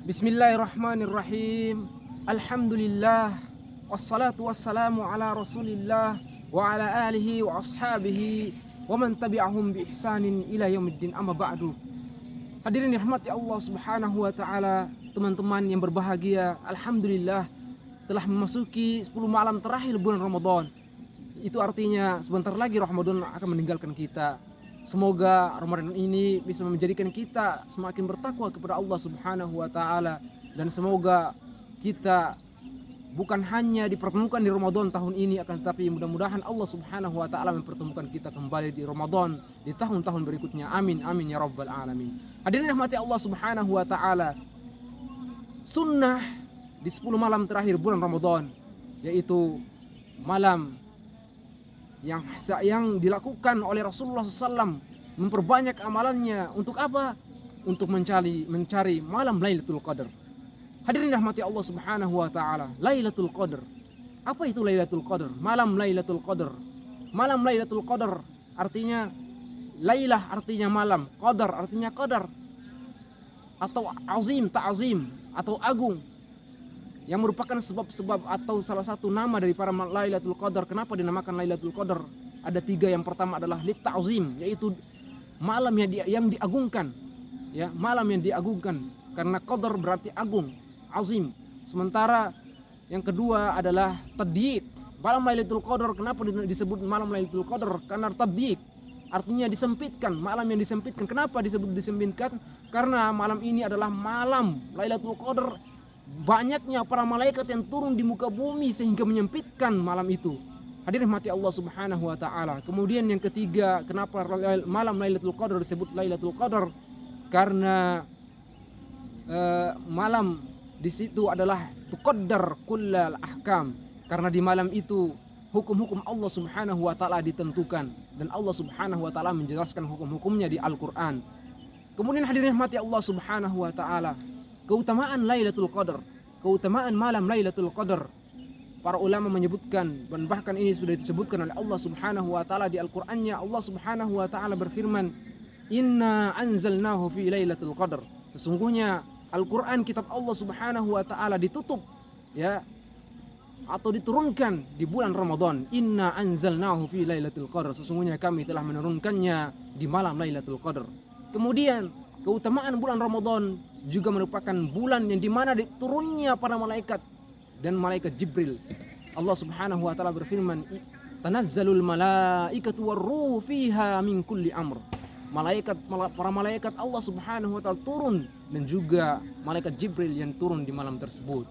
Bismillahirrahmanirrahim. Alhamdulillah. Wassalatu wassalamu ala Rasulillah wa ala alihi wa ashabihi wa man tabi'ahum bi ihsanin ila yaumiddin, amma ba'du. Hadirin dirahmati Allah Subhanahu wa taala, teman-teman yang berbahagia, alhamdulillah telah memasuki 10 malam terakhir bulan Ramadan. Itu artinya sebentar lagi Ramadan akan meninggalkan kita. Semoga Ramadan ini bisa menjadikan kita semakin bertakwa kepada Allah Subhanahu wa taala, dan semoga kita bukan hanya dipertemukan di Ramadan tahun ini, akan tetapi mudah-mudahan Allah Subhanahu wa taala mempertemukan kita kembali di Ramadan di tahun-tahun berikutnya. Amin amin ya rabbal alamin. Hadirin rahmati Allah Subhanahu wa taala, sunnah di 10 malam terakhir bulan Ramadan, yaitu malam yang dilakukan oleh Rasulullah SAW, memperbanyak amalannya. Untuk apa? Untuk mencari malam Lailatul Qadar. Hadirin rahmati Allah Subhanahu wa taala, Lailatul Qadar. Apa itu Lailatul Qadar? Malam Lailatul Qadar. Malam Lailatul Qadar artinya Lailah artinya malam, Qadar artinya qadar, atau azim, ta'zim, atau agung, yang merupakan sebab-sebab atau salah satu nama dari para Lailatul Qadar. Kenapa dinamakan Lailatul Qadar? Ada 3. Yang pertama adalah lit ta'zim, yaitu malam yang diagungkan, ya, malam yang diagungkan, karena qadar berarti agung, azim. Sementara yang kedua adalah tadyiq. Malam Lailatul Qadar, kenapa disebut malam Lailatul Qadar? Karena tadyiq artinya disempitkan, malam yang disempitkan. Kenapa disebut disempitkan? Karena malam ini adalah malam Lailatul Qadar, banyaknya para malaikat yang turun di muka bumi sehingga menyempitkan malam itu. Hadirin rahmati Allah Subhanahu wa taala. Kemudian yang ketiga, kenapa malam Lailatul Qadar disebut Lailatul Qadar? Karena malam di situ adalah tuqaddar kullal ahkam. Karena di malam itu hukum-hukum Allah Subhanahu wa taala ditentukan, dan Allah Subhanahu wa taala menjelaskan hukum-hukumnya di Al-Qur'an. Kemudian hadirin rahmati Allah Subhanahu wa taala, keutamaan Lailatul Qadar, keutamaan malam Lailatul Qadar. Para ulama menyebutkan, dan bahkan ini sudah disebutkan oleh Allah Subhanahu wa taala di Al-Qur'annya. Allah Subhanahu wa taala berfirman, "Inna anzalnahu fi Lailatul Qadar." Sesungguhnya Al-Qur'an, kitab Allah Subhanahu wa taala, ditutup, ya, atau diturunkan di bulan Ramadan. Inna anzalnahu fi Lailatul Qadar. Sesungguhnya kami telah menurunkannya di malam Lailatul Qadar. Kemudian keutamaan bulan Ramadan juga merupakan bulan yang dimana diturunnya para malaikat dan malaikat Jibril. Allah Subhanahu wa taala berfirman, "Tanazzalul malaikatu warruhu fiha min kulli amr." Para malaikat Allah Subhanahu wa taala turun, dan juga malaikat Jibril yang turun di malam tersebut.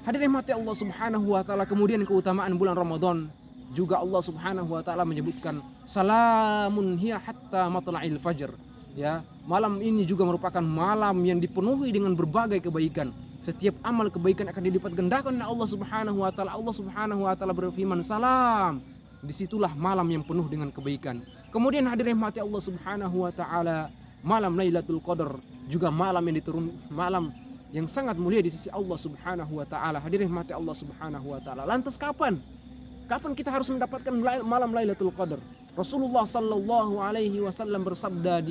Hadirin mati Allah Subhanahu wa taala. Kemudian keutamaan bulan Ramadan juga Allah Subhanahu wa taala menyebutkan, "Salamun hiya hatta matla'il fajr." Ya, malam ini juga merupakan malam yang dipenuhi dengan berbagai kebaikan. Setiap amal kebaikan akan dilipat gandakan oleh Allah Subhanahu wa taala. Allah Subhanahu wa taala berfirman, "Salam." Disitulah malam yang penuh dengan kebaikan. Kemudian hadirin rahmati Allah Subhanahu wa taala, malam Lailatul Qadar juga malam yang sangat mulia di sisi Allah Subhanahu wa taala. Hadirin rahmati Allah Subhanahu wa taala. Lantas kapan kita harus mendapatkan malam Lailatul Qadar? Rasulullah sallallahu alaihi wasallam bersabda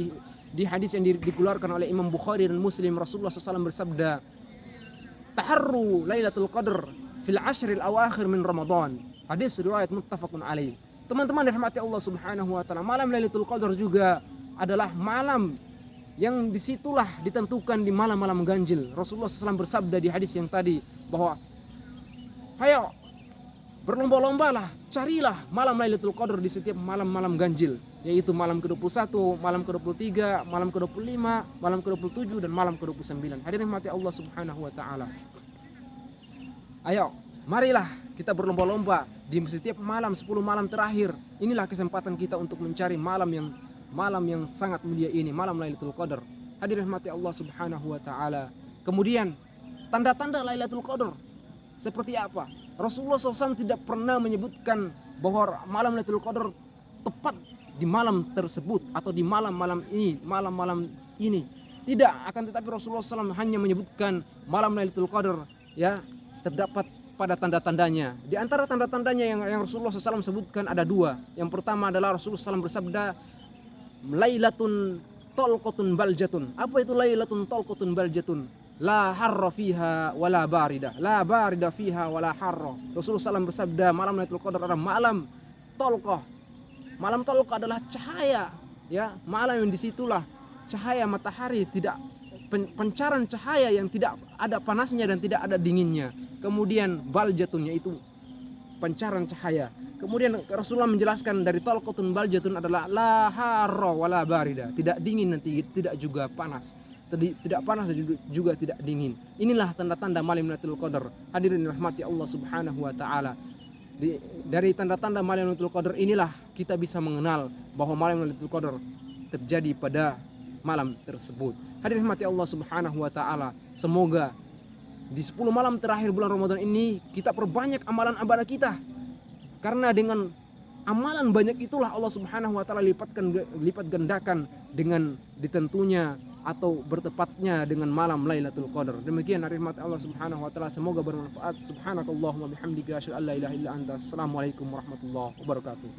di hadis yang dikeluarkan oleh Imam Bukhari dan Muslim. Rasulullah SAW bersabda, "Taharru Lailatul Qadar fil ashril awakhir min Ramadan." Hadis riwayat muttafaqun alaih. Teman-teman dirahmati Allah Subhanahu wa taala, malam Lailatul Qadar juga adalah malam yang disitulah ditentukan di malam-malam ganjil. Rasulullah SAW bersabda di hadis yang tadi bahwa, "Hayo, berlomba-lombalah, carilah malam Lailatul Qadar di setiap malam-malam ganjil, yaitu malam ke-21, malam ke-23, malam ke-25, malam ke-27, dan malam ke-29." Hadirin mati Allah Subhanahu wa taala. Ayo, marilah kita berlomba-lomba di setiap malam 10 malam terakhir. Inilah kesempatan kita untuk mencari malam yang sangat mulia ini, malam Lailatul Qadar. Hadirin mati Allah Subhanahu wa taala. Kemudian tanda-tanda Lailatul Qadar seperti apa? Rasulullah SAW tidak pernah menyebutkan bahwa malam Lailatul Qadar tepat di malam tersebut atau di malam-malam ini. Tidak, akan tetapi Rasulullah SAW hanya menyebutkan malam Lailatul Qadar, ya, terdapat pada tanda-tandanya. Di antara tanda-tandanya yang Rasulullah SAW sebutkan ada 2. Yang pertama adalah Rasulullah SAW bersabda, "Lailatun tolqotun baljatun." Apa itu Lailatun tolqotun baljatun? la harra fiha wala barida, la barida fiha wala harra. Rasulullah SAW bersabda, malam Lailatul Qadar adalah malam tolqah. Malam tolqah adalah cahaya, ya, malam yang disitulah cahaya matahari tidak pancaran cahaya yang tidak ada panasnya dan tidak ada dinginnya. Kemudian baljatunnya itu pancaran cahaya. Kemudian Rasulullah menjelaskan dari talqatun baljatun adalah la harra wala barida, tidak dingin dan tidak juga panas. Tidak panas dan juga tidak dingin. Inilah tanda-tanda malam Lailatul Qadar. Hadirin rahmati Allah Subhanahu wa taala. Dari tanda-tanda malam Lailatul Qadar inilah kita bisa mengenal bahwa malam Lailatul Qadar terjadi pada malam tersebut. Hadirin rahmati Allah Subhanahu wa taala. Semoga di 10 malam terakhir bulan Ramadan ini kita perbanyak amalan ibadah kita. Karena dengan amalan banyak itulah Allah Subhanahu wa taala lipat gandakan dengan ditentunya atau bertepatnya dengan malam Lailatul Qadar. Demikian rahmat Allah Subhanahu wa taala, semoga bermanfaat. Subhanakallahumma bihamdika asyhadu an la ilaha illa anta, assalamualaikum warahmatullahi wabarakatuh.